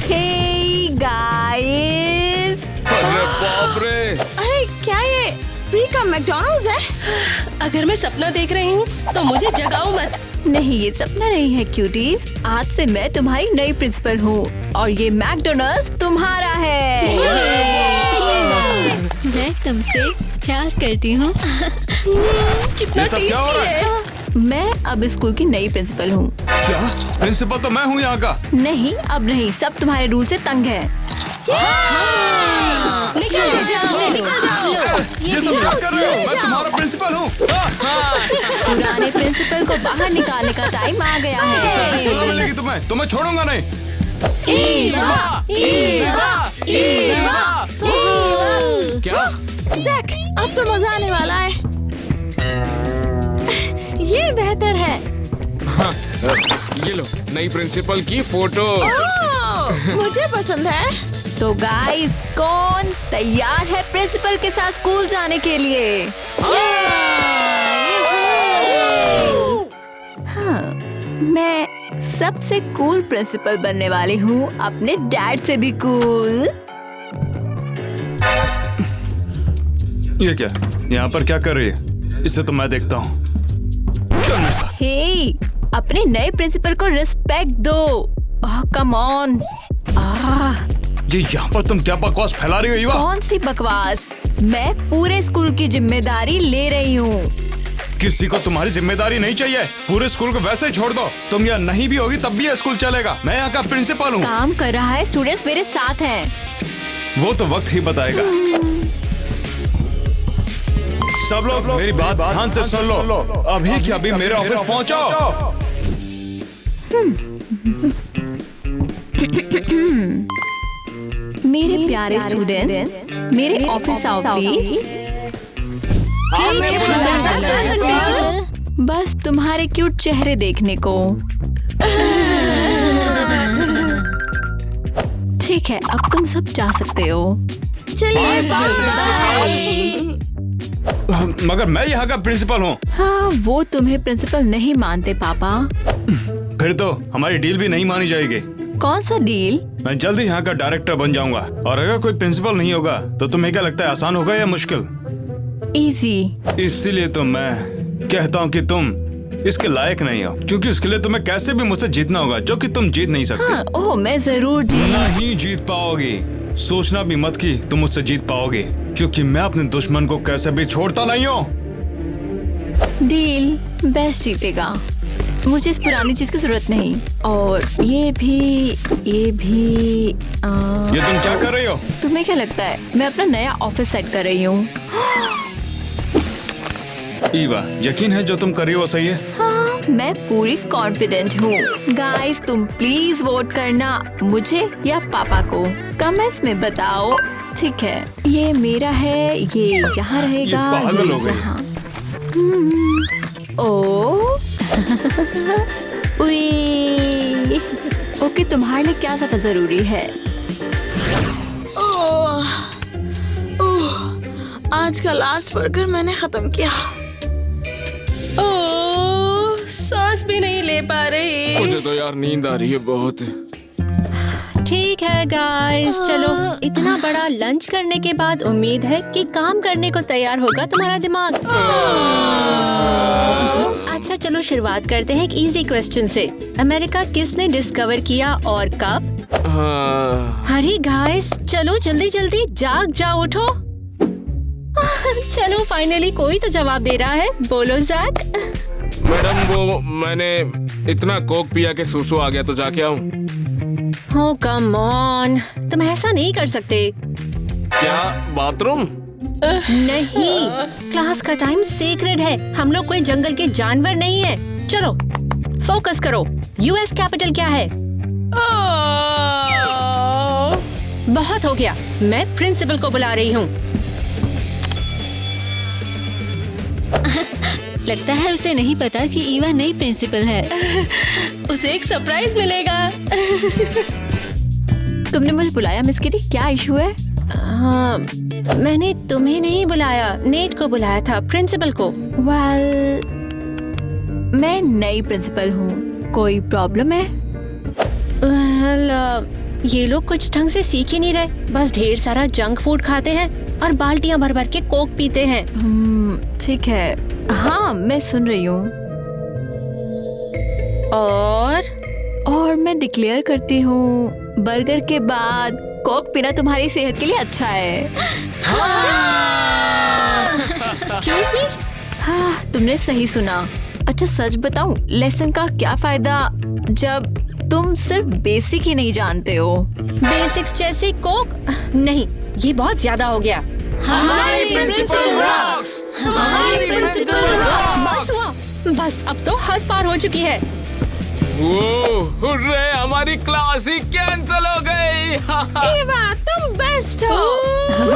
Hey guys. अरे बाप रे! अरे क्या ये फ्री का मैकडॉनल्ड्स है? अगर मैं सपना देख रही हूँ तो मुझे जगाओ मत। नहीं, ये सपना नहीं है क्यूटीज। आज से मैं तुम्हारी नई प्रिंसिपल हूँ और ये मैकडॉनल्ड्स तुम्हारा है। मैं तुमसे प्यार करती हूँ। कितना सब क्या हो टेस्टी रहा है? है। मैं अब स्कूल की नई प्रिंसिपल हूँ। क्या? प्रिंसिपल तो मैं हूँ यहाँ का। नहीं, अब नहीं, सब तुम्हारे रूल से तंग है। निकल जाओ, निकल जाओ। ये सब क्या कर रहे हो? मैं तुम्हारा प्रिंसिपल हूँ। पुराने प्रिंसिपल को बाहर निकालने का टाइम आ गया है। सजा मिलेगी तुम्हें छोड़ूंगा नहीं। क्या? जैक, अब तो मजा आने वाला है। ये बेहतर है। ये लो नई प्रिंसिपल की फोटो। मुझे पसंद है। तो गाइस, कौन तैयार है प्रिंसिपल के साथ स्कूल जाने के लिए? हाँ, मैं सबसे कूल प्रिंसिपल बनने वाली हूँ, अपने डैड से भी कूल। ये क्या? यहाँ पर क्या कर रही है? इसे तो मैं देखता हूँ। चल मेरे साथ। हे, अपने नए प्रिंसिपल को रिस्पेक्ट दो। Come on. ये यहाँ पर तुम क्या बकवास फैला रही हो ईवा? कौन सी बकवास? मैं पूरे स्कूल की जिम्मेदारी ले रही हूँ। किसी को तुम्हारी जिम्मेदारी नहीं चाहिए। पूरे स्कूल को वैसे ही छोड़ दो। तुम यहाँ नहीं भी होगी तब भी ये स्कूल चलेगा। मैं यहाँ का प्रिंसिपल हूँ। काम कर रहा है, स्टूडेंट्स मेरे साथ हैं। वो तो वक्त ही बताएगा। सब लोग मेरी बात ध्यान से सुन लो। अभी के अभी मेरे ऑफिस पहुँचो। मेरे प्यारे स्टूडेंट्स, मेरे ऑफिस आओ प्लीज। बस तुम्हारे क्यूट चेहरे देखने को। ठीक है, अब तुम सब जा सकते हो। चलिए बाय। मगर मैं यहाँ का प्रिंसिपल हूँ। हाँ, वो तुम्हें प्रिंसिपल नहीं मानते पापा। फिर तो हमारी डील भी नहीं मानी जाएगी। कौन सा डील? मैं जल्दी यहाँ का डायरेक्टर बन जाऊंगा और अगर कोई प्रिंसिपल नहीं होगा तो तुम्हें क्या लगता है आसान होगा या मुश्किल? इजी। इसीलिए तो मैं कहता हूँ कि तुम इसके लायक नहीं हो, क्योंकि उसके लिए तुम्हें कैसे भी मुझसे जीतना होगा, जो कि तुम जीत नहीं सकते। हाँ, ओह, मैं जरूर नहीं जीत पाओगी। सोचना भी मत कि तुम मुझसे जीत पाओगे, क्योंकि मैं अपने दुश्मन को कैसे भी छोड़ता नहीं हूँ। डील। बेस्ट जीतेगा। मुझे इस पुरानी चीज की जरूरत नहीं। और ये भी। ये तुम क्या कर रही हो? तुम्हें क्या लगता है मैं अपना नया ऑफिस सेट कर रही हूँ? ईवा, यकीन है जो तुम कर रही हो सही है? हाँ, मैं पूरी कॉन्फिडेंट हूँ। गाइस, तुम प्लीज वोट करना, मुझे या पापा को। कमेंट्स में बताओ। ठीक है, ये मेरा है, ये यहाँ रहेगा, ये पागल हो गई। यहाँ। ओ उई। ओके, तुम्हारे लिए क्या ज्यादा जरूरी है? आज का लास्ट बर्गर मैंने खत्म किया। ओह, सांस भी नहीं ले पा रही। मुझे तो यार नींद आ रही है बहुत। ठीक है गाइस, चलो इतना बड़ा लंच करने के बाद उम्मीद है कि काम करने को तैयार होगा तुम्हारा दिमाग। अच्छा चलो शुरुआत करते हैं एक इजी क्वेश्चन से। अमेरिका किसने डिस्कवर किया और कब? हरी गाइस, चलो जल्दी जल्दी जाग जाओ, उठो। चलो फाइनली कोई तो जवाब दे रहा है। बोलो जैक। मैडम, वो मैंने इतना कोक पिया के सूसू आ गया, तो जाके आऊं? हो कम ऑन, तुम ऐसा नहीं कर सकते। क्या बाथरूम? नहीं, क्लास का टाइम सीक्रेट है। हम लोग कोई जंगल के जानवर नहीं है। चलो फोकस करो। यूएस कैपिटल क्या है? बहुत हो गया, मैं प्रिंसिपल को बुला रही हूँ। लगता है उसे नहीं पता कि ईवा नई प्रिंसिपल है। उसे एक सरप्राइज मिलेगा। तुमने मुझे बुलाया मिस किटी, क्या इशू है? हाँ, मैंने तुम्हें नहीं बुलाया, नेट को बुलाया था, प्रिंसिपल को। वेल, मैं नई प्रिंसिपल हूँ, कोई प्रॉब्लम है? वेल, ये लोग कुछ ढंग से सीख ही नहीं रहे, बस ढेर सारा जंक फूड खाते हैं और बाल्टियां भर भर के कोक पीते हैं। ठीक है, हाँ मैं सुन रही हूँ। और मैं डिक्लेयर करती हूँ, बर्गर के बाद कोक पीना तुम्हारी सेहत के लिए अच्छा है। Excuse me? हाँ, तुमने सही सुना। अच्छा सच बताऊं, लेसन का क्या फायदा जब तुम सिर्फ बेसिक ही नहीं जानते हो। बेसिक्स जैसे कोक? नहीं, ये बहुत ज्यादा हो गया। हमारी प्रिंसिपल रॉक्स, हमारी प्रिंसिपल रॉक्स। बस हुआ, बस अब तो हद पार हो चुकी है। वो हुर्रे, हमारी क्लास ही कैंसिल हो गई। ईवा, तुम बेस्ट हो। हाँ,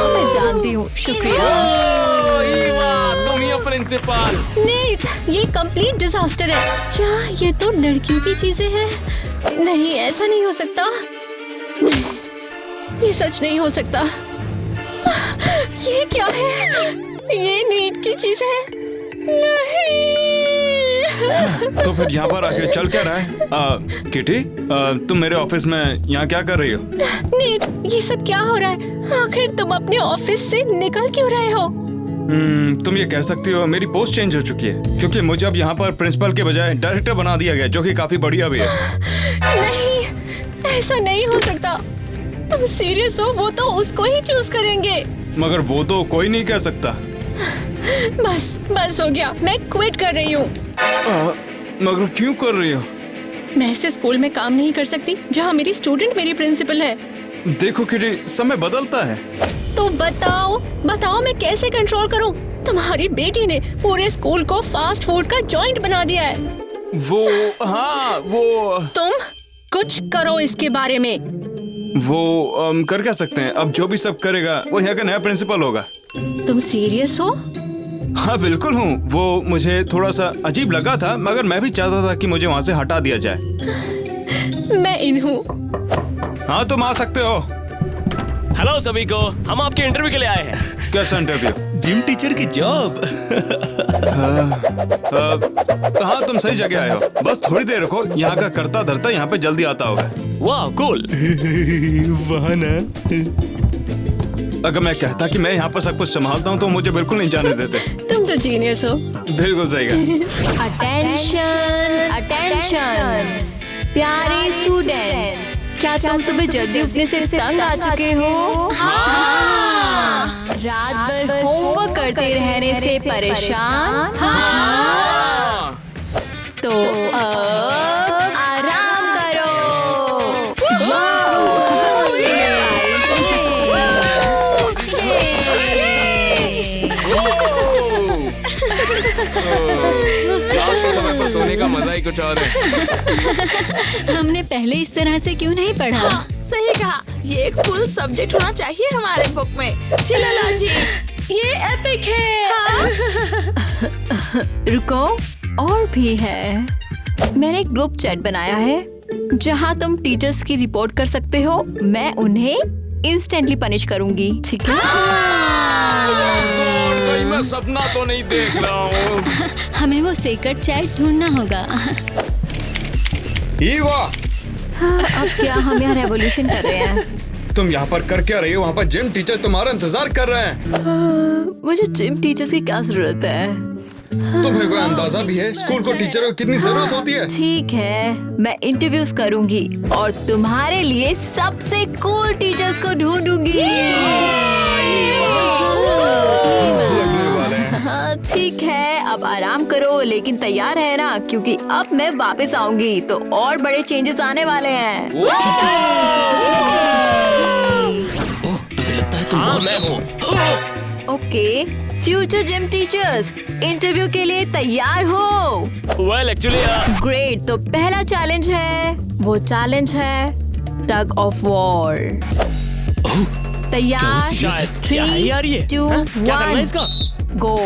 मैं जानती हूँ, शुक्रिया। ईवा, तुम ही हो प्रिंसिपल। नेट, ये कंप्लीट डिजास्टर है। क्या ये तो लड़कियों की चीजें हैं? नहीं, ऐसा नहीं हो सकता। ये सच नहीं हो सकता। ये क्या है? ये नीट की चीज है? नहीं। तो फिर यहाँ पर आके चल क्या रहा है? किटी, तुम मेरे ऑफिस में यहाँ क्या कर रही हो? नीट, ये सब क्या हो रहा है? आखिर तुम अपने ऑफिस से निकल क्यों रहे हो? तुम ये कह सकती हो मेरी पोस्ट चेंज हो चुकी है, क्योंकि मुझे अब यहाँ पर प्रिंसिपल के बजाय डायरेक्टर बना दिया गया, जो कि काफी बढ़िया भी है। नहीं, ऐसा नहीं हो सकता। तुम सीरियस हो? वो तो उसको ही चूज करेंगे। मगर वो तो कोई नहीं कह सकता। बस हो गया, मैं क्विट कर रही हूँ। मगर क्यों कर रही हो? मैं ऐसे स्कूल में काम नहीं कर सकती जहाँ मेरी स्टूडेंट मेरी प्रिंसिपल है। देखो किटी, समय बदलता है। तो बताओ मैं कैसे कंट्रोल करूँ? तुम्हारी बेटी ने पूरे स्कूल को फास्ट फूड का जॉइंट बना दिया है। वो तुम कुछ करो इसके बारे में। वो कर क्या सकते हैं? अब जो भी सब करेगा वो यहाँ का नया प्रिंसिपल होगा। तुम सीरियस हो? हाँ बिल्कुल हूँ। वो मुझे थोड़ा सा अजीब लगा था, मगर मैं भी चाहता था कि मुझे वहाँ से हटा दिया जाए। मैं इन हूँ। हाँ, तुम आ सकते हो। हेलो सभी को, हम आपके इंटरव्यू के लिए आए हैं। कैसा इंटरव्यू? जिम टीचर की जॉब। हाँ, तुम सही जगह आए हो। बस थोड़ी देर रुको, यहाँ का करता धरता यहाँ पे जल्दी आता होगा। वाह कूल। वाह ना। अगर मैं कहता कि मैं यहाँ पर सब कुछ संभालता हूँ तो मुझे बिल्कुल नहीं जाने देते। तुम तो जीनियस हो। बिल्कुल सही कहा। अटेंशन प्यारे स्टूडेंट्स, क्या तुम सुबह जल्दी उठने से तंग आ चुके हो? रात भर होमवर्क करते रहने से परेशान? तो अब आराम करो। क्लास के समय पर सोने का मजा ही कुछ और है। हमने पहले इस तरह से क्यों नहीं पढ़ा? हाँ, सही कहा। ये एक फुल सब्जेक्ट होना चाहिए हमारे बुक में। चिल्ला जी, ये एपिक है। रुको, और भी है। मैंने एक ग्रुप चैट बनाया है जहाँ तुम टीचर्स की रिपोर्ट कर सकते हो। मैं उन्हें इंस्टेंटली पनिश करूंगी, ठीक है? कहीं मैं सपना तो नहीं देख रहा हूँ। हमें वो सीक्रेट चैट ढूंढना होगा। ईवा, हाँ, अब क्या हम यहाँ रेवोल्यूशन कर रहे हैं? तुम यहाँ पर कर क्या रही हो? वहाँ पर जिम टीचर तुम्हारा इंतजार कर रहे हैं। मुझे जिम टीचर्स की क्या जरूरत है? तुम्हें कोई अंदाजा भी है स्कूल को टीचरों की कितनी जरूरत होती है? ठीक है, मैं इंटरव्यूज करूंगी और तुम्हारे लिए सबसे कूल टीचर्स को ढूंढूंगी। हाँ ठीक है, अब आराम करो, लेकिन तैयार है ना? क्योंकि अब मैं वापस आऊंगी तो और बड़े चेंजेस आने वाले हैं। हाँ मैं हूँ। Okay, future gym teachers, interview के लिए तैयार हो? वेल एक्चुअली ग्रेट, तो पहला चैलेंज है, वो चैलेंज है टग ऑफ वॉर। तैयार? शायद क्या है यार ये? 3, 2, क्या करना है 1 इसका? गो।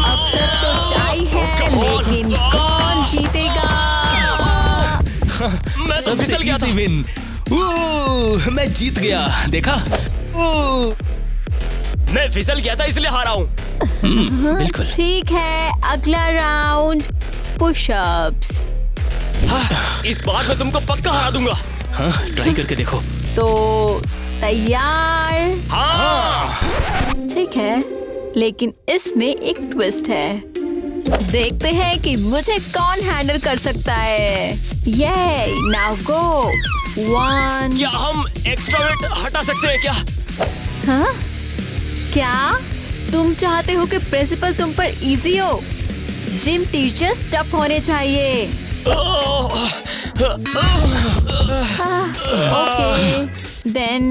अब तक तो टाई है, लेकिन कौन जीतेगा? मैं तो फिसल गया था। विन। मैं जीत गया, देखा? मैं फिसल गया था इसलिए हारा हूँ। बिल्कुल। ठीक है, अगला राउंड पुशअप्स। इस बार मैं तुमको पक्का हरा दूंगा। हाँ, ट्राई करके देखो। तो तैयार? हाँ। ठीक है, लेकिन इसमें एक ट्विस्ट है। देखते हैं कि मुझे कौन हैंडल कर सकता है। ये नाउ गो। 1। क्या हम एक्स्ट्रा वेट हटा सकते हैं क्या? हाँ? क्या तुम चाहते हो कि प्रिंसिपल तुम पर इजी हो? जिम टीचर्स टफ होने चाहिए। ओके, देन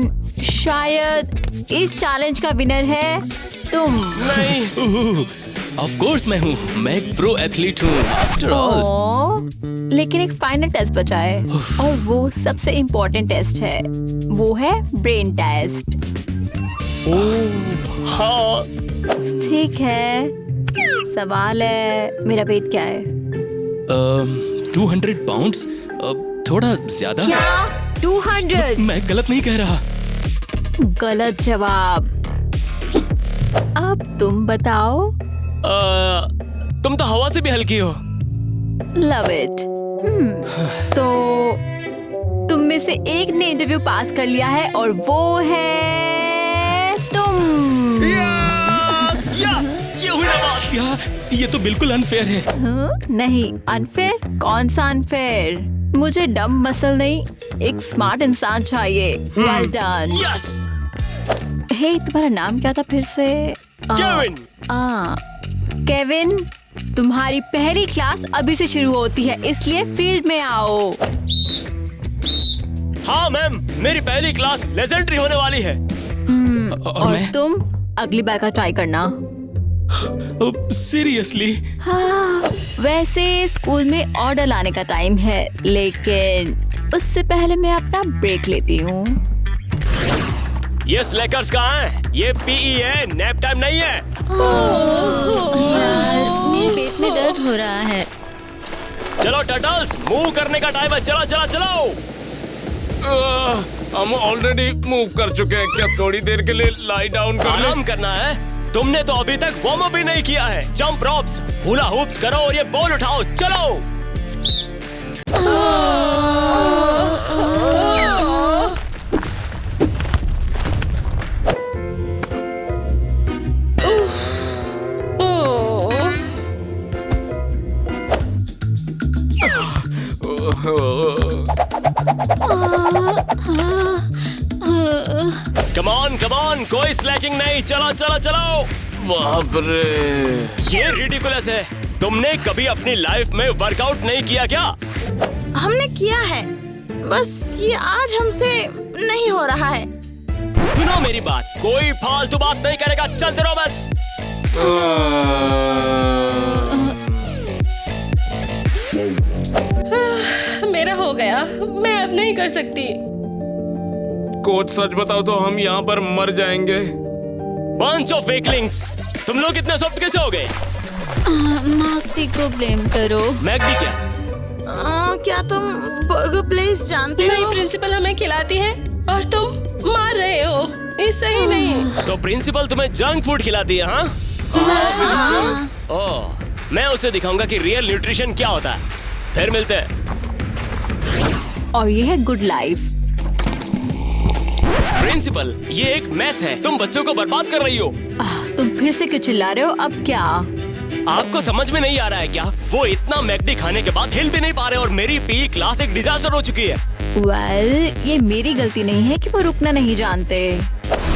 शायद इस चैलेंज का विनर है तुम। नहीं। ऑफ कोर्स मैं हूँ। मैं एक प्रो एथलीट हूँ आफ्टर ऑल। लेकिन एक फाइनल टेस्ट बचा है और वो सबसे इम्पोर्टेंट टेस्ट है। वो है ब्रेन टेस्ट। हाँ। ठीक है, सवाल है मेरा वेट क्या है? 200 पाउंड्स। थोड़ा ज्यादा। क्या 200? मैं गलत नहीं कह रहा। गलत जवाब। अब तुम बताओ। तुम तो हवा से भी हल्की हो। Love it. तो तुम में से एक ने इंटरव्यू पास कर लिया है और वो है तुम। यस, ये हुई ना बात। क्या ये तो बिल्कुल अनफेयर है। नहीं, अनफेयर? कौन सा अनफेयर? मुझे डम मसल नहीं, एक स्मार्ट इंसान चाहिए। Well done. यस। हे, तुम्हारा नाम क्या था फिर से? केविन। केविन, तुम्हारी पहली क्लास अभी से शुरू होती है, इसलिए फील्ड में आओ। हाँ मैम, मेरी पहली क्लास लेजेंडरी होने वाली है। और तुम अगली बार का ट्राई करना। सीरियसली? हाँ, वैसे स्कूल में ऑर्डर लाने का टाइम है, लेकिन उससे पहले मैं अपना ब्रेक लेती हूँ। ये स्लैकर्स कहाँ हैं? ये पीई है, नैप टाइम नहीं है। यार, मेरे पेट में दर्द हो रहा है। चलो टर्टल्स, मूव करने का टाइम है। चलो चलो चलो। हम ऑलरेडी मूव कर चुके हैं। क्या थोड़ी देर के लिए लाई डाउन कर लें? आराम करना है। तुमने तो अभी तक वार्म अप भी नहीं किया है। जंप रॉप्स, हुला हुप्स करो और ये बॉल उठाओ। चलो। कम ऑन, कोई स्लैकिंग नहीं। चलो चलो चलो। बाप रे, ये रिडिकुलस है। तुमने कभी अपनी लाइफ में वर्कआउट नहीं किया क्या? हमने किया है, बस ये आज हमसे नहीं हो रहा है। सुनो मेरी बात, कोई फालतू बात नहीं करेगा। चलते रहो बस। मेरा हो गया, मैं अब नहीं कर सकती। कोच सच बताओ तो हम यहाँ पर मर जाएंगे। बंच ऑफ वेकलिंग्स, तुम लोग इतने सॉफ्ट कैसे हो गए? मार्कती को ब्लेम करो। मैगडी क्या? क्या तुम बर्गर प्लेस जानते नहीं, हो? प्रिंसिपल हमें खिलाती है और तुम मार रहे हो। ये सही नहीं। तो प्रिंसिपल तुम्हें जंक फूड खिलाती है? हाँ? ओह, मैं उसे दिखाऊंगा कि रियल न्यूट्रिशन क्या होता है। फिर मिलते हैं। और ये है गुड लाइफ। प्रिंसिपल, ये एक मैस है। तुम बच्चों को बर्बाद कर रही हो। तुम फिर से क्यों चिल्ला रहे हो? अब क्या? आपको समझ में नहीं आ रहा है क्या? वो इतना मैगडी खाने के बाद हिल भी नहीं पा रहे और मेरी पीई क्लास एक डिजास्टर हो चुकी है। वेल, ये मेरी गलती नहीं है कि वो रुकना नहीं जानते।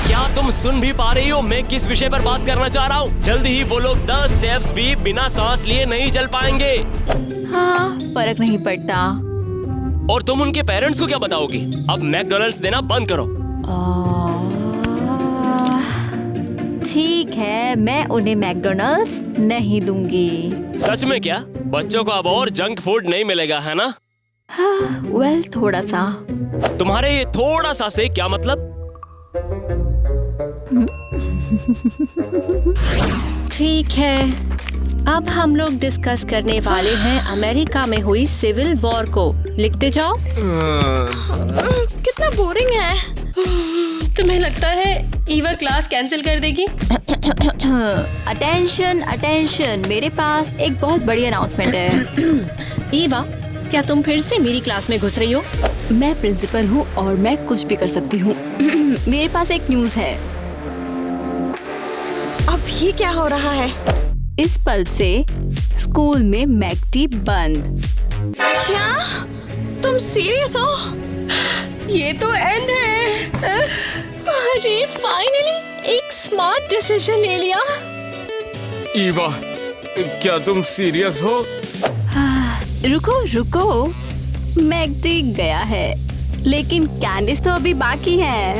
क्या तुम सुन भी पा रही हो मैं किस विषय पर बात करना चाह रहा हूँ? जल्दी ही वो लोग 10 स्टेप्स भी बिना सांस लिए नहीं चल पाएंगे। हाँ, फर्क नहीं पड़ता। और तुम उनके पेरेंट्स को क्या बताओगी? अब मैकडॉनल्ड्स देना बंद करो। ठीक है, मैं उन्हें मैकडॉनल्ड्स नहीं दूंगी। सच में क्या? बच्चों को अब और जंक फूड नहीं मिलेगा, है ना? वेल, थोड़ा सा। तुम्हारे ये थोड़ा सा से क्या मतलब? ठीक है, अब हम लोग डिस्कस करने वाले हैं अमेरिका में हुई सिविल वॉर को। लिखते जाओ। कितना बोरिंग है। तुम्हें लगता है ईवा क्लास कैंसिल कर देगी। अटेंशन अटेंशन, मेरे पास एक बहुत बड़ी अनाउंसमेंट है। ईवा, क्या तुम फिर से मेरी क्लास में घुस रही हो? मैं प्रिंसिपल हूँ और मैं कुछ भी कर सकती हूँ। मेरे पास एक न्यूज़ है। अब ये क्या हो रहा है? इस पल से स्कूल में मैकटी बंद। क्या तुम सीरियस हो? ये तो एंड है। अरे फाइनली एक स्मार्ट डिसीजन ले लिया। ईवा, क्या तुम सीरियस हो? रुको रुको, मैकटी गया है लेकिन कैंडिस तो अभी बाकी है।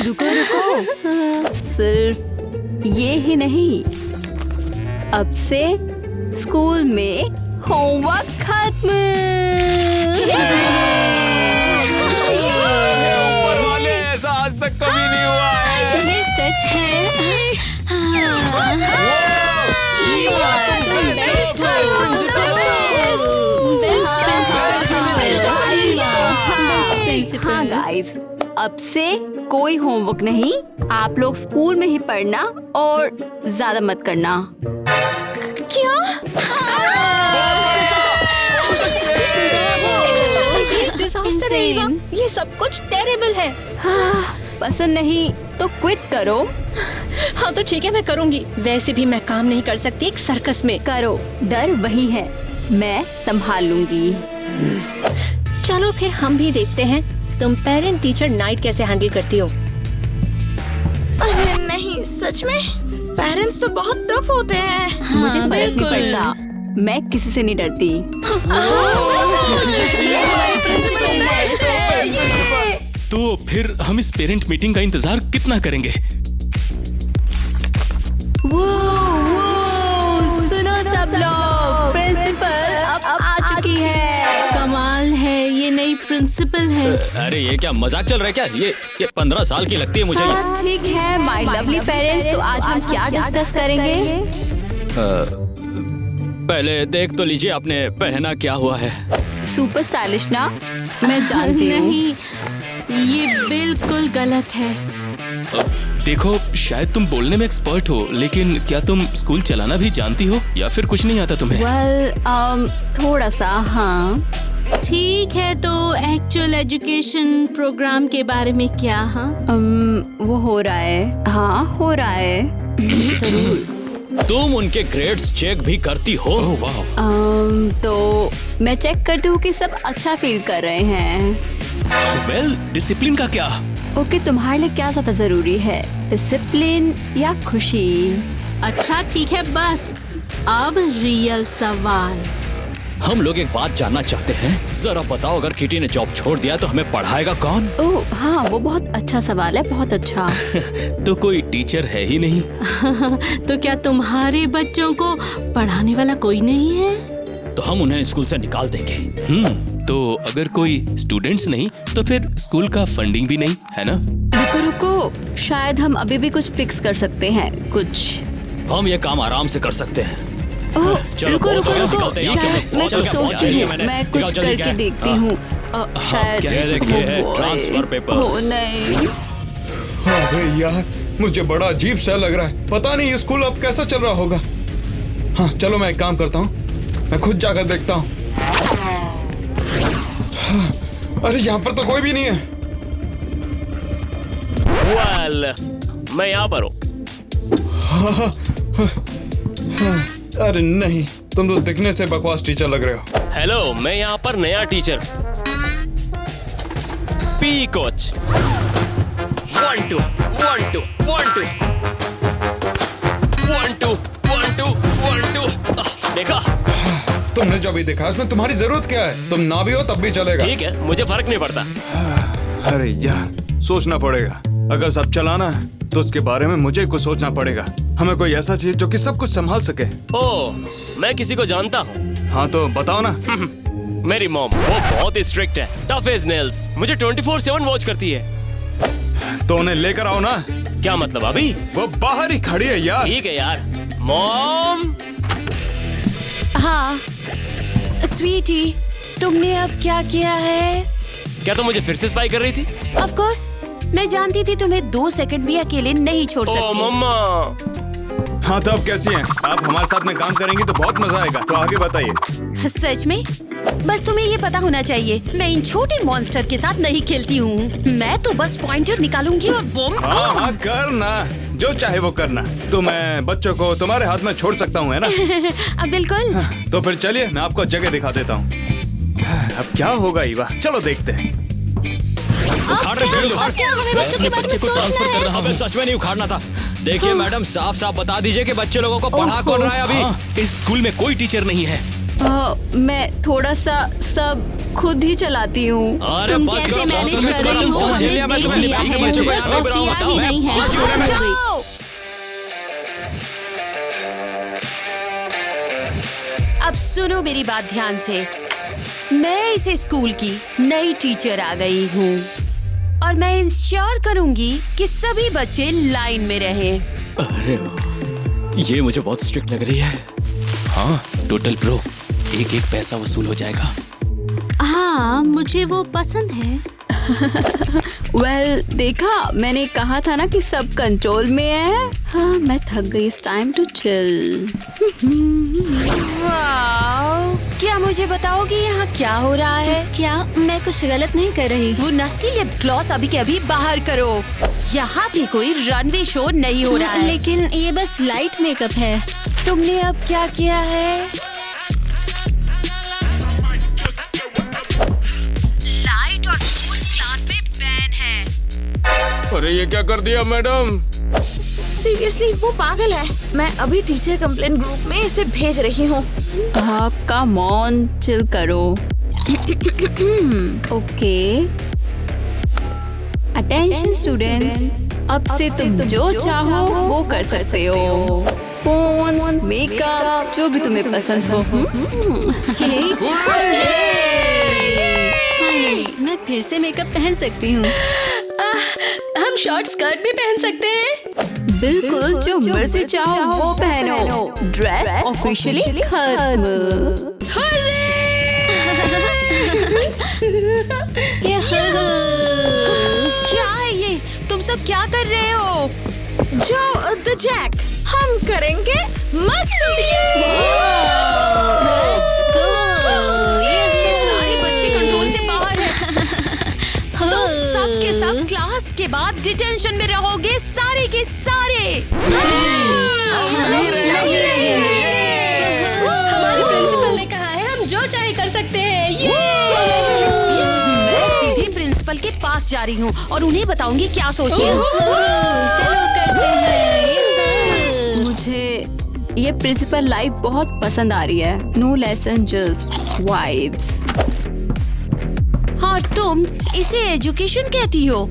रुको रुको, सिर्फ ये ही नहीं, अब से स्कूल में होमवर्क खत्म। ऊपर वाले, ऐसा आज तक कभी नहीं हुआ है। ये सच है। हाँ गाइस, अब से कोई होमवर्क नहीं, आप लोग स्कूल में ही पढ़ना और ज्यादा मत करना। क्या? ये डिजास्टर है ईवा, ये सब कुछ टेरिबल है। पसंद नहीं तो क्विट करो। हाँ तो ठीक है, मैं करूँगी। वैसे भी मैं काम नहीं कर सकती एक सर्कस में। करो, डर वही है, मैं संभाल लूंगी। चलो फिर हम भी देखते हैं तुम पेरेंट टीचर नाइट कैसे हैंडल करती हो। अरे नहीं, सच में पेरेंट्स तो बहुत टफ होते हैं। मुझे फर्क नहीं पड़ता, मैं किसी से नहीं डरती। तो फिर हम इस पेरेंट मीटिंग का इंतजार कितना करेंगे? वो सुनो सब लोग, प्रिंसिपल अब आ चुकी है। कमाल है, ये नई प्रिंसिपल है। अरे ये क्या मजाक चल रहा है क्या? ये 15 साल की लगती है मुझे। ठीक है माय लवली पेरेंट्स, तो आज हम क्या डिस्कस करेंगे? पहले देख तो लीजिए आपने पहना क्या हुआ है। सुपर स्टाइलिश ना, मैं जानती हूँ। नहीं, ये बिल्कुल गलत है। देखो, शायद तुम बोलने में एक्सपर्ट हो, लेकिन क्या तुम स्कूल चलाना भी जानती हो या फिर कुछ नहीं आता तुम्हें? थोड़ा सा हाँ। ठीक है, तो एक्चुअल एजुकेशन प्रोग्राम के बारे में क्या? हाँ वो हो रहा है। हाँ हो रहा है। जरूर। तुम उनके ग्रेड्स चेक भी करती हो? वाह। तो मैं चेक करती हूँ कि सब अच्छा फील कर रहे हैं। वेल, डिसिप्लिन का क्या? ओके, तुम्हारे लिए क्या ज्यादा जरूरी है, डिसिप्लिन या खुशी? अच्छा ठीक है, बस अब रियल सवाल। हम लोग एक बात जानना चाहते हैं, जरा बताओ, अगर किटी ने जॉब छोड़ दिया तो हमें पढ़ाएगा कौन? ओह हाँ, वो बहुत अच्छा सवाल है, बहुत अच्छा। तो कोई टीचर है ही नहीं। तो क्या तुम्हारे बच्चों को पढ़ाने वाला कोई नहीं है? तो हम उन्हें स्कूल से निकाल देंगे। तो अगर कोई स्टूडेंट्स नहीं तो फिर स्कूल का फंडिंग भी नहीं, है ना? रुको रुको, शायद हम अभी भी कुछ फिक्स कर सकते हैं। कुछ हम ये काम आराम से कर सकते हैं। चलो, रुको रुको रुको, निकलते हैं, शायद मैं कुछ सोचती हूँ, मैं कुछ करके देखती हूँ। शायद ट्रांसफर पेपर्स। हो नहीं। अबे यार, मुझे बड़ा अजीब सा लग रहा है। पता नहीं ये स्कूल अब कैसा चल रहा होगा। हाँ चलो, मैं एक काम करता हूँ, मैं खुद जाकर देखता हूँ। अरे यहाँ पर तो कोई भी नहीं है। Well, मैं यहाँ पर हूँ। अरे नहीं, तुम तो दिखने से बकवास टीचर लग रहे हो। हेलो, मैं यहाँ पर नया टीचर पी कोच। 1 2 1 2 1 2 1 2 1 2 1 2। देखा? तुमने जो भी देखा उसमें तुम्हारी जरूरत क्या है? तुम ना भी हो तब भी चलेगा। ठीक है, मुझे फर्क नहीं पड़ता। अरे यार, सोचना पड़ेगा। अगर सब चलाना है तो उसके बारे में मुझे कुछ सोचना पड़ेगा। हमें कोई ऐसा चीज जो कि सब कुछ संभाल सके। ओह, मैं किसी को जानता हूँ। हाँ तो बताओ ना। मेरी मॉम, वो बहुत ही स्ट्रिक्ट है, टफ एज नेल्स, मुझे 24/7 वॉच करती है। तो उन्हें लेकर आओ ना। क्या मतलब अभी? वो बाहर ही खड़ी है यार। ठीक है यार। मॉम, हाँ स्वीटी, तुमने अब क्या किया है? क्या तुम मुझे फिर से स्पाई कर रही थी? ऑफ कोर्स, मैं जानती थी तुम्हें 2 सेकंड भी अकेले नहीं छोड़ ओ सकती। मम्मा। हाँ तो अब कैसी हैं? आप हमारे साथ में काम करेंगी तो बहुत मजा आएगा। तो आगे बताइए। सच में? बस तुम्हें ये पता होना चाहिए, मैं इन छोटे मॉन्स्टर के साथ नहीं खेलती हूँ। मैं तो बस पॉइंटर निकालूंगी और बम। हाँ करना, जो चाहे वो करना। तो मैं बच्चों को तुम्हारे हाथ में छोड़ सकता हूँ, है ना? अब बिल्कुल। तो फिर चलिए मैं आपको जगह दिखा देता हूँ। अब क्या होगा ईवा, चलो देखते हैं। क्या हमें बच्चों के बारे में सोचना है? अबे सच में नहीं उखाड़ना था। देखिए मैडम, साफ साफ बता दीजिए कि बच्चे लोगों को पढ़ा कौन रहा है अभी? इस स्कूल में कोई टीचर नहीं है। मैं थोड़ा सा सब खुद ही चलाती हूँ। अरे तुम बस कैसे करो, मैनेज बस कर रही हो? हमने देख लिया है, बच्चों को यहाँ और नहीं बनाओ, किया बताओ। ही नहीं है। जाओ। अब सुनो मेरी बात ध्यान से। मैं इस स्कूल की नई टीचर आ गई हूँ और मैं इंश्योर करूंगी कि सभी बच्चे लाइन में रहें। अरे ये मुझे बहुत स्ट्रिक्ट लग रही है। हाँ टोटल ब्रो, एक एक पैसा वसूल हो जाएगा। हाँ, मुझे वो पसंद है। वेल, देखा, मैंने कहा था ना कि सब कंट्रोल में है। हाँ, मैं थक गई। It's time to chill. Wow, क्या मुझे बताओगी यहाँ क्या हो रहा है? क्या मैं कुछ गलत नहीं कर रही? वो नस्टी लिप ग्लॉस अभी के अभी बाहर करो। यहाँ भी कोई रनवे शो नहीं हो रहा है। लेकिन ये बस लाइट मेकअप है। तुमने अब क्या किया है? लाइट और फूल क्लास में बैन है। अरे ये क्या कर दिया मैडम? सीरियसली वो पागल है। मैं अभी टीचर कंप्लेंट ग्रुप में इसे भेज रही हूँ। हाँ, कम ऑन, चिल करो। ओके, अटेंशन स्टूडेंट्स, अब से तुम जो चाहो वो कर सकते हो। फोन, मेकअप, जो भी तुम्हें पसंद हो। मैं फिर से मेकअप पहन सकती हूँ। हम शॉर्ट स्कर्ट भी पहन सकते हैं। बिल्कुल, जो मर्जी चाहो वो पहनो। ड्रेस ऑफिशियली खत्म। क्या है ये? तुम सब क्या कर रहे हो? जो द जैक, हम करेंगे मस्ती। सारे बच्चे कंट्रोल से बाहर हैं। तुम सब के सब क्लास के बाद डिटेंशन में रहोगे, सारे के सारे। हमारे प्रिंसिपल ने कहा है हम जो चाहे कर सकते हैं। मैं सीधे प्रिंसिपल के पास जा रही हूँ और उन्हें बताऊंगी क्या सोचती हूँ। चलो करते हैं। मुझे ये प्रिंसिपल लाइफ बहुत पसंद आ रही है। No lesson, just vibes. और तुम इसे एजुकेशन कहती हो?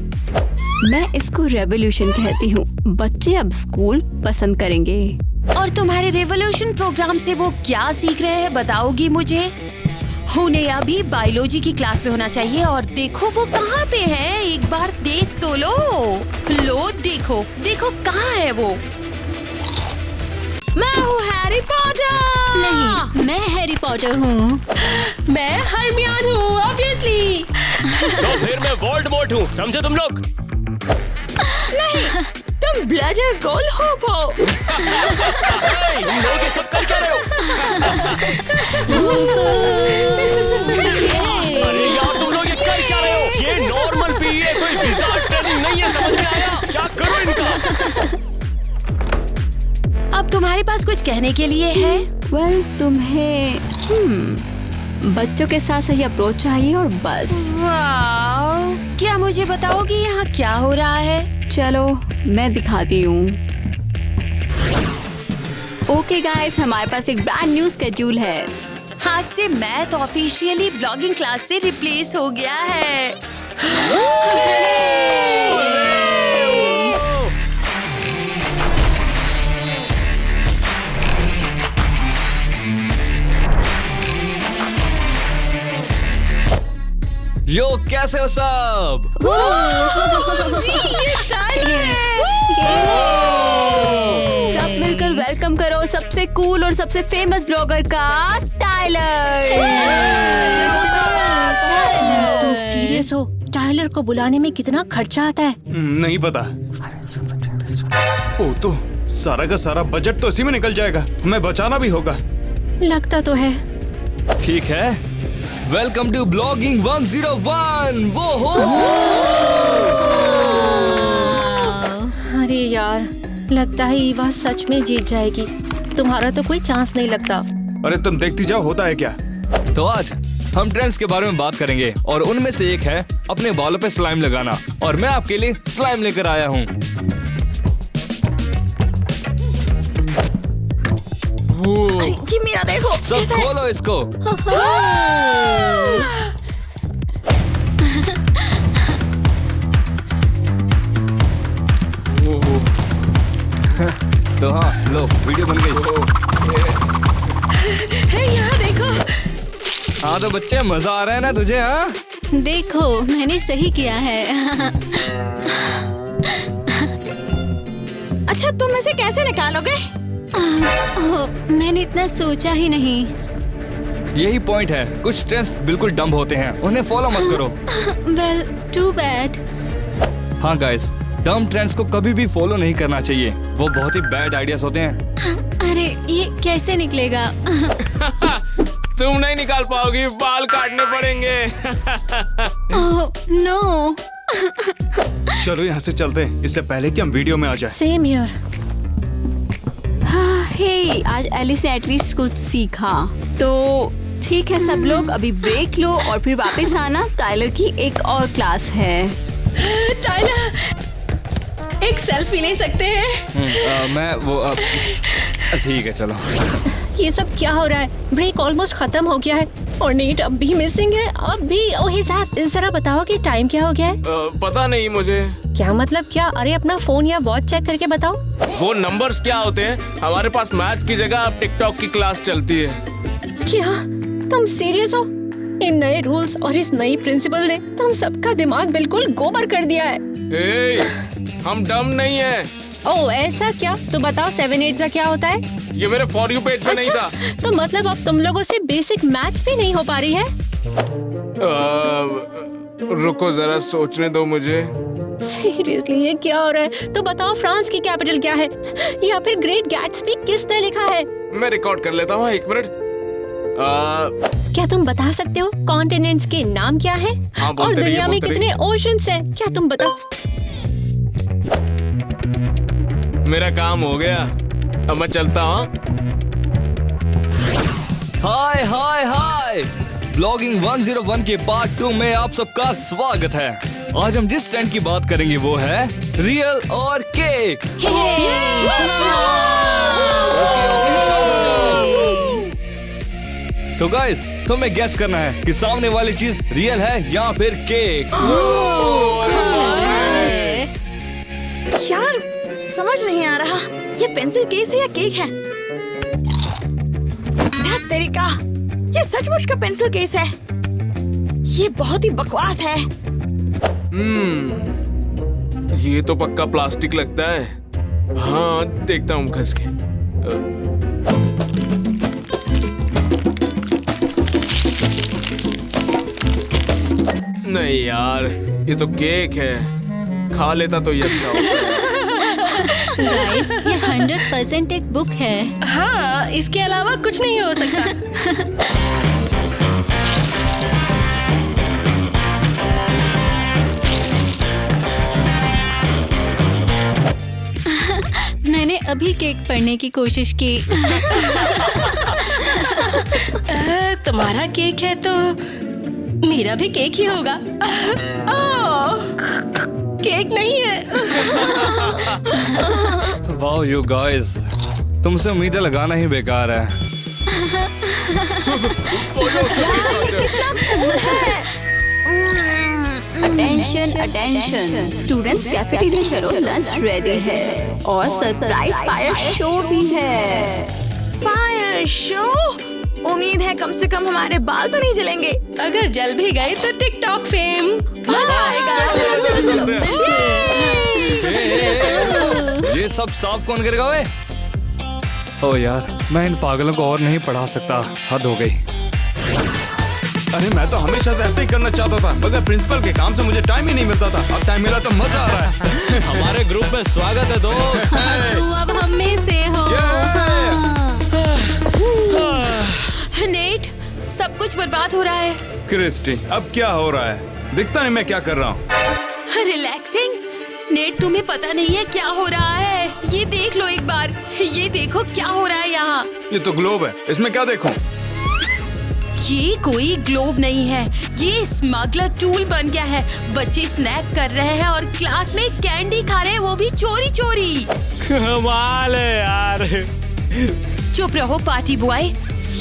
मैं इसको रेवोल्यूशन कहती हूँ। बच्चे अब स्कूल पसंद करेंगे। और तुम्हारे रेवोल्यूशन प्रोग्राम से वो क्या सीख रहे हैं, बताओगी मुझे? उन्हें अभी बायोलॉजी की क्लास में होना चाहिए। और देखो वो कहाँ पे है, एक बार देख तो लो। लो देखो, देखो कहाँ है वो। मैं हूँ हैरी पॉटर। नहीं, मैं हैरी पॉटर हूँ। मैं हरमियान हूँ, ऑब्वियसली। तो फिर मैं वोल्डेमॉर्ट हूँ, समझे तुम लोग? नहीं, तुम ब्लेजर गोल हो। तुम लोग ये सब कर क्या रहे हो? अरे यार तुम लोग ये कर क्या रहे हो? ये नॉर्मल पी है, कोई विजार्ड ट्रेनिंग नहीं है, समझ में आया? क्या करो इनका? अब तुम्हारे पास कुछ कहने के लिए है? वेल, तुम्हें बच्चों के साथ सही अप्रोच चाहिए और बस। वाओ, क्या मुझे बताओगी यहाँ क्या हो रहा है? चलो मैं दिखाती हूँ। ओके गाइस, हमारे पास एक ब्रांड न्यू स्केड्यूल है। आज से मैथ ऑफिशियली ब्लॉगिंग क्लास से रिप्लेस हो गया है। यो कैसे हो सब? सब मिलकर वेलकम करो सबसे कूल और सबसे फेमस ब्लॉगर का टाइलर। तुम सीरियस हो? टाइलर को बुलाने में कितना खर्चा आता है? नहीं पता। ओ तो सारा का सारा बजट तो इसी में निकल जाएगा, हमें बचाना भी होगा। लगता तो है। ठीक है, वेलकम टू ब्लॉगिंग 101। वो हो अरे यार, लगता है ईवा सच में जीत जाएगी। तुम्हारा तो कोई चांस नहीं लगता। अरे तुम देखती जाओ होता है क्या। तो आज हम ट्रेंड्स के बारे में बात करेंगे और उनमें से एक है अपने बालों पे स्लाइम लगाना, और मैं आपके लिए स्लाइम लेकर आया हूँ। ये मेरा देखो। सब खोलो इसको। तो हाँ, लो वीडियो बन गई। यहाँ देखो। हाँ तो बच्चे, मजा आ रहा है ना तुझे? हाँ देखो, मैंने सही किया है। अच्छा, तुम इसे कैसे निकालोगे? मैंने इतना सोचा ही नहीं। यही पॉइंट है, कुछ ट्रेंड्स बिल्कुल डम्ब होते हैं, उन्हें फॉलो मत करो। Well, too bad. हाँ गाइस, डम ट्रेंड्स को कभी भी फॉलो नहीं करना चाहिए, वो बहुत ही बैड आइडियाज होते हैं। अरे ये कैसे निकलेगा? तुम नहीं निकाल पाओगी, बाल काटने पड़ेंगे। Oh no. चलो यहाँ से चलते हैं, इससे पहले कि हम वीडियो में आ जाए। Same here. हाँ, हे, आज एलिस ने एटलीस्ट कुछ सीखा। तो ठीक है सब लोग, अभी ब्रेक लो और फिर वापस आना। टाइलर की एक और क्लास है। टाइलर, एक सेल्फी ले सकते हैं? मैं वो ठीक है, चलो। ये सब क्या हो रहा है? ब्रेक ऑलमोस्ट खत्म हो गया है और नीट अब भी मिसिंग है। अब भी ओहे साथ, जरा बताओ कि टाइम क्या हो गया है? पता नहीं मुझे। क्या मतलब क्या? अरे अपना फोन या वॉच चेक करके बताओ। वो नंबर्स क्या होते हैं? हमारे पास मैथ्स की जगह अब टिकटॉक की क्लास चलती है। क्या तुम सीरियस हो? इन नए रूल्स और इस नई प्रिंसिपल ने तुम सबका दिमाग बिल्कुल गोबर कर दिया है। हम डम नहीं है। ओह ऐसा क्या? तो बताओ 7/8 क्या होता है? ये मेरे फॉर यू पेज पे नहीं था। तो मतलब अब तुम लोगों से बेसिक मैथ्स भी नहीं हो पा रही है? रुको जरा सोचने दो मुझे। सीरियसली ये क्या हो रहा है? तो बताओ फ्रांस की कैपिटल क्या है? या फिर ग्रेट गैट्सबी किसने लिखा है? मैं रिकॉर्ड कर लेता हूँ, 1 मिनट। क्या तुम बता सकते हो कॉन्टिनेंट्स के नाम क्या है? हाँ, और दुनिया में कितने ओशंस हैं? क्या तुम बता? मेरा काम हो गया, अब मैं चलता हूँ। हाय हाय हाय, ब्लॉगिंग 101 के पार्ट 2 में आप सबका स्वागत है। आज हम जिस ट्रेंड की बात करेंगे वो है रियल और केक। तो गाइस, तुम्हें गेस करना है कि सामने वाली चीज रियल है या फिर केक। यार समझ नहीं आ रहा, ये पेंसिल केस है या केक है? तेरी का, ये सचमुच का पेंसिल केस है। ये बहुत ही बकवास है। ये तो पक्का प्लास्टिक लगता है। हाँ, देखता हूँ घस के। नहीं यार, ये तो केक है। खा लेता तो ये अच्छा होता। गाइस, ये 100% एक बुक है। हाँ, इसके अलावा कुछ नहीं हो सकता। मैंने अभी केक पढ़ने की कोशिश की। तुम्हारा केक है तो मेरा भी केक ही होगा। केक नहीं है। वाओ यू गाइस, तुमसे उम्मीदें लगाना ही बेकार है। अटेंशन अटेंशन स्टूडेंट्स, कैफेटेरिया चलो, लंच रेडी है और सरप्राइज फायर शो भी है। Fire show? उम्मीद है कम से कम हमारे बाल तो नहीं जलेंगे। अगर जल भी गए तो टिकटॉक फेम। मजा आएगा। चलो। ये सब साफ कौन करेगा? वे ओ यार, मैं इन पागलों को और नहीं पढ़ा सकता, हद हो गई। अरे मैं तो हमेशा से ऐसे ही करना चाहता था, मगर प्रिंसिपल के काम से मुझे टाइम ही नहीं मिलता था। अब टाइम मिला तो मजा आ रहा है। हमारे ग्रुप में स्वागत है दोस्त। तू अब हम में से हो। नेट, सब कुछ बर्बाद हो रहा है। क्रिस्टी, अब क्या हो रहा है? दिखता नहीं मैं क्या कर रहा हूँ। रिलैक्सिंग। नेट, तुम्हें पता नहीं है क्या हो रहा है? ये देख लो एक बार, ये देखो क्या हो रहा है यहाँ। ये तो ग्लोब है, इसमें क्या देखूं? ये कोई ग्लोब नहीं है, ये स्मगलर टूल बन गया है। बच्चे स्नैक कर रहे हैं और क्लास में कैंडी खा रहे हैं, वो भी चोरी चोरी। कमाल है यार। चुप रहो पार्टी बॉय।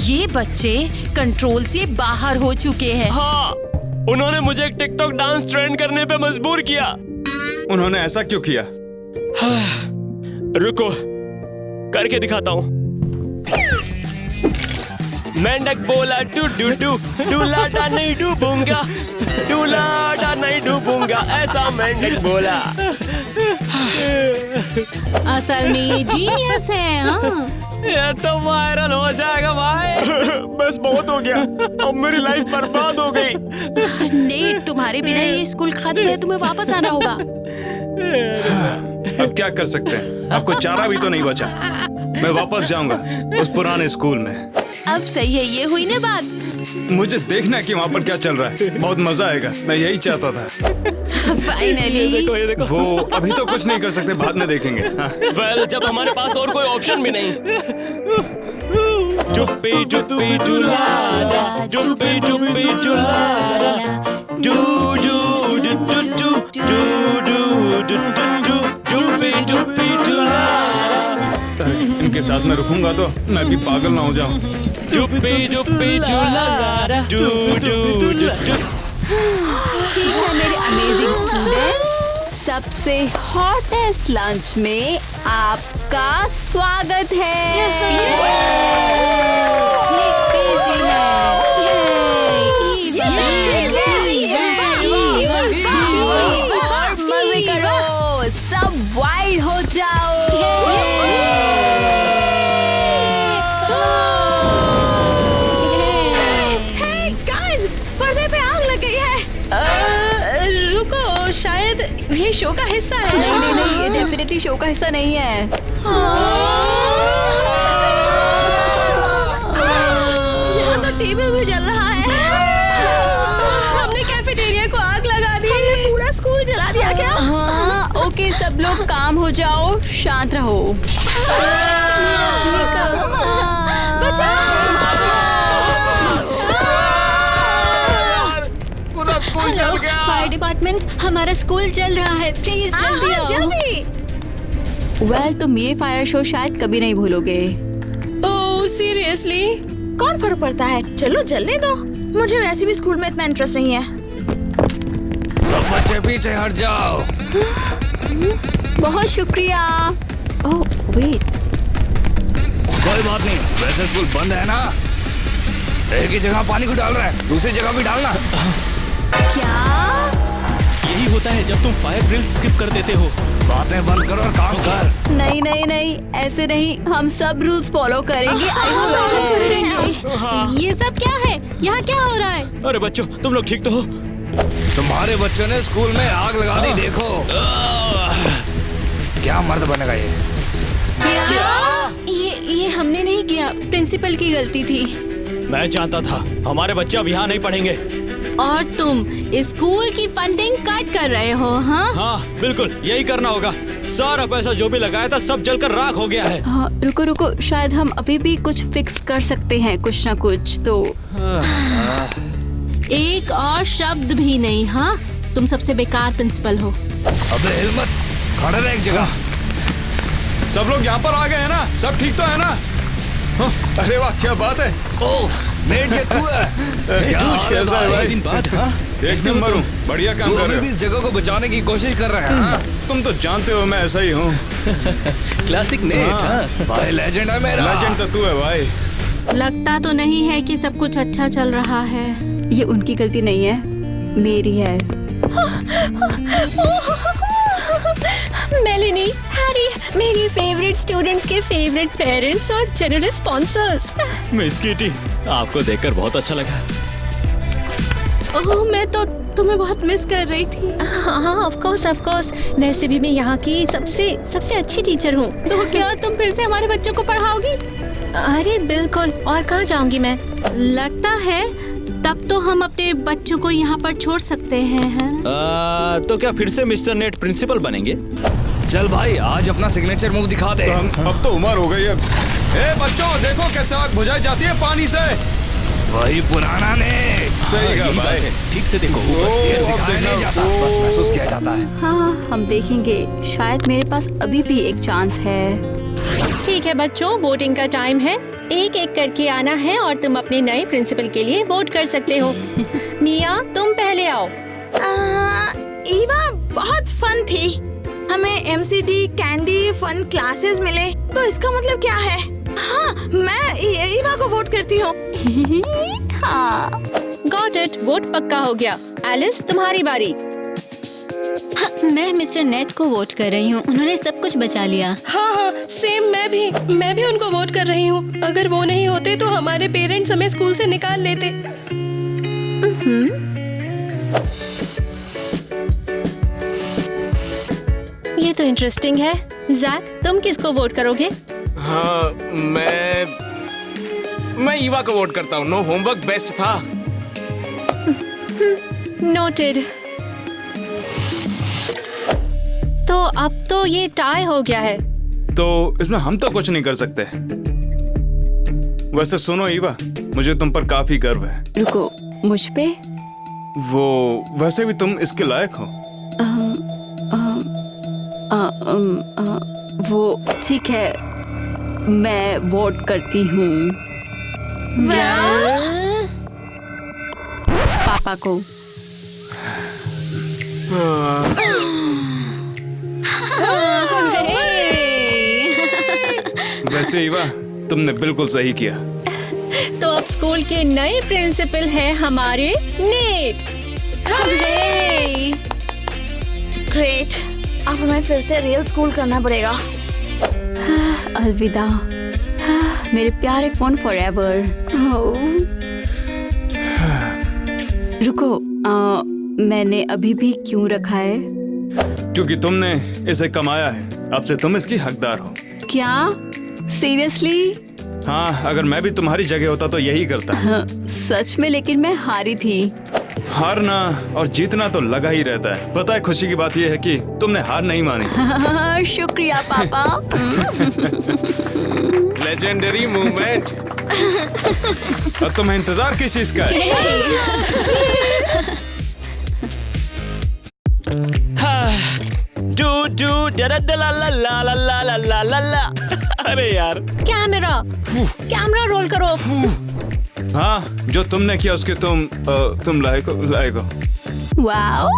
ये बच्चे कंट्रोल से बाहर हो चुके हैं। हाँ, उन्होंने मुझे एक टिकटॉक डांस ट्रेंड करने पे मजबूर किया। उन्होंने ऐसा क्यों किया? रुको, करके दिखाता हूँ। मेंढक बोला डू डू डू, डूलाडा नहीं डूबूंगा, डूलाडा नहीं डूबूंगा, ऐसा मेंढक बोला। असल में जीनियस है। हाँ। ये तो वायरल हो जाएगा भाई। बस बहुत हो गया, अब मेरी लाइफ बर्बाद हो गई। नेट, तुम्हारे बिना ये स्कूल खत्म है, तुम्हें वापस आना होगा। अब क्या कर सकते हैं? आपको चारा भी तो नहीं बचा। मैं वापस जाऊंगा उस पुराने स्कूल में। अब सही है, ये हुई ना बात। मुझे देखना है कि वहाँ पर क्या चल रहा है, बहुत मजा आएगा। मैं यही चाहता था। फाइनली। ये देखो। वो अभी तो कुछ नहीं कर सकते, बाद में देखेंगे। हाँ। वेल, जब हमारे पास और कोई ऑप्शन भी नहीं। डुप्पी डुप्पी डुलाडा, डुप्पी डुप्पी डुलाडा, डू डू डू डू डू डू डू डू डू, डुप्पी डुप्पी डुलाडा। इनके साथ में रुकूंगा तो मैं भी पागल ना हो जाऊं। डुप्पी डुप्पी डुलाडा, डू डू डू डू। ठीक है मेरे अमेजिंग स्टूडेंट्स, सबसे हॉटेस्ट लंच में आपका स्वागत है। मजे करो, सब वाइल्ड हो जाओ। रुको, शायद ये शो का हिस्सा है। नहीं, ये डेफिनेटली शो का हिस्सा नहीं है। यहाँ तो टेबल भी जल रहा है। हमने कैफेटेरिया को आग लगा दी। हमने पूरा स्कूल जला दिया क्या? हाँ, ओके, सब लोग काम हो जाओ, शांत रहो। हेलो, फायर डिपार्टमेंट, हमारा स्कूल जल रहा है, प्लीज जल्दी आओ। जल्दी। वेल, तुम ये फायर शो शायद कभी नहीं भूलोगे। Oh seriously? कौन फर्क पड़ता है, चलो जलने दो। मुझे वैसे भी स्कूल में इतना इंटरेस्ट नहीं है। सब बच्चे पीछे हट जाओ। बहुत शुक्रिया। ओह वेट, कोई बात नहीं, वैसे स्कूल बंद है ना। एक ही जगह पानी को डाल रहा है, दूसरी जगह भी डालना। क्या? यही होता है जब तुम फायर ड्रिल स्किप कर देते हो। बातें बंद करो और काम कर। नहीं, ऐसे नहीं, हम सब रूल्स फॉलो करेंगे। ये सब क्या है? यहाँ क्या हो रहा है? अरे बच्चों, तुम लोग ठीक तो हो? तुम्हारे बच्चों ने स्कूल में आग लगा दी, देखो। क्या मर्द बनेगा ये? ये हमने नहीं किया, प्रिंसिपल की गलती थी। मैं जानता था हमारे बच्चे अब यहाँ नहीं पढ़ेंगे। और तुम स्कूल की फंडिंग कट कर रहे हो? हाँ, हाँ बिल्कुल, यही करना होगा। सारा पैसा जो भी लगाया था सब जलकर राख हो गया है। हाँ, रुको, शायद हम अभी भी कुछ फिक्स कर सकते हैं, कुछ ना कुछ तो। एक और शब्द भी नहीं। हाँ, तुम सबसे बेकार प्रिंसिपल हो। अबे हिल मत, खड़े रह एक जगह। सब लोग यहाँ पर आ गए हैं ना? सब ठीक तो है ना? हाँ, अरे वाह, क्या बात है। ओह, मेट ये तू है? कैसा है भाई? दिन बाद। हाँ, एक नंबर हूँ, बढ़िया काम तू कर अभी रहे भी हो। इस जगह को बचाने की कोशिश कर रहे हैं। हाँ? तुम तो जानते हो मैं ऐसा ही हूँ। Classic net. हाँ। भाई लेजेंड है मेरा। लेजेंड तो तू है भाई। लगता तो नहीं है कि सब कुछ अच्छा चल रहा है। ये उनकी गलती नहीं है, मेरी है। मेलिनी, हैरी, मेरी फेवरेट स्टूडेंट्स के फेवरेट पेरेंट्स और जनरल स्पॉन्सर्स। मिस किटी, आपको देखकर बहुत अच्छा लगा। ओह, मैं तो तुम्हें बहुत मिस कर रही थी। हाँ, ऑफ कोर्स। वैसे भी मैं यहाँ की सबसे अच्छी टीचर हूँ। तो क्या तुम फिर से हमारे बच्चों को पढ़ाओगी? अरे बिल्कुल, और कहाँ जाऊंगी मैं? लगता है तब तो हम अपने बच्चों को यहाँ पर छोड़ सकते हैं। तो क्या फिर से मिस्टर नेट प्रिंसिपल बनेंगे? चल भाई, आज अपना सिग्नेचर मूव दिखा दे। अब तो उम्र हो गई है। ए बच्चों, देखो कैसे आग बुझाई जाती है पानी से। वही पुराना ने सही कहा भाई। ठीक से देखो। ये सिखाया नहीं जाता, बस महसूस किया जाता है। हाँ, हम देखेंगे। शायद मेरे पास अभी भी एक चांस है। ठीक है बच्चों, वोटिंग का टाइम है। एक एक करके आना है और तुम अपने नए प्रिंसिपल के लिए वोट कर सकते हो। मिया, तुम पहले आओ। ईवा बहुत फन थी। हमें एमसीडी, कैंडी, फन क्लासेस मिले। तो इसका मतलब क्या है? हाँ, मैं ईवा को वोट करती हूँ। हाँ। गॉट इट, वोट पक्का हो गया। एलिस, तुम्हारी बारी। मैं मिस्टर नेट को वोट कर रही हूँ। उन्होंने सब कुछ बचा लिया। हाँ, सेम। मैं भी उनको वोट कर रही हूँ। अगर वो नहीं होते तो हमारे पेरेंट्स हमें स्कूल से निकाल लेते। ये तो इंटरेस्टिंग है। जैक, तुम किसको वोट करोगे? हाँ, मैं ईवा को वोट करता हूँ। नो होमवर्क बेस्ट था। नोटेड। तो अब तो ये टाई हो गया है। तो इसमें हम तो कुछ नहीं कर सकते। वैसे सुनो ईवा, मुझे तुम पर काफी गर्व है। रुको, मुझ पे? वैसे भी तुम इसके लायक हो। वो ठीक है, मैं वोट करती हूँ पापा को। वैसे ईवा, तुमने बिल्कुल सही किया। तो अब स्कूल के नए प्रिंसिपल हैं हमारे नेट। ग्रेट, अब हमें फिर से रियल स्कूल करना पड़ेगा। अलविदा मेरे प्यारे फोन फॉरएवर। रुको, मैंने अभी भी क्यों रखा है? क्योंकि तुमने इसे कमाया है। अब से तुम इसकी हकदार हो। क्या? सीरियसली? हाँ, अगर मैं भी तुम्हारी जगह होता तो यही करता। सच में? लेकिन मैं हारी थी। हारना और जीतना तो लगा ही रहता है। पता है, खुशी की बात यह है कि तुमने हार नहीं मानी। शुक्रिया पापा। Legendary movement. और तुम्हें इंतजार किस चीज का है? अरे यार, कैमरा रोल करो। हाँ, जो तुमने किया उसके तुम लायक हो। वाओ।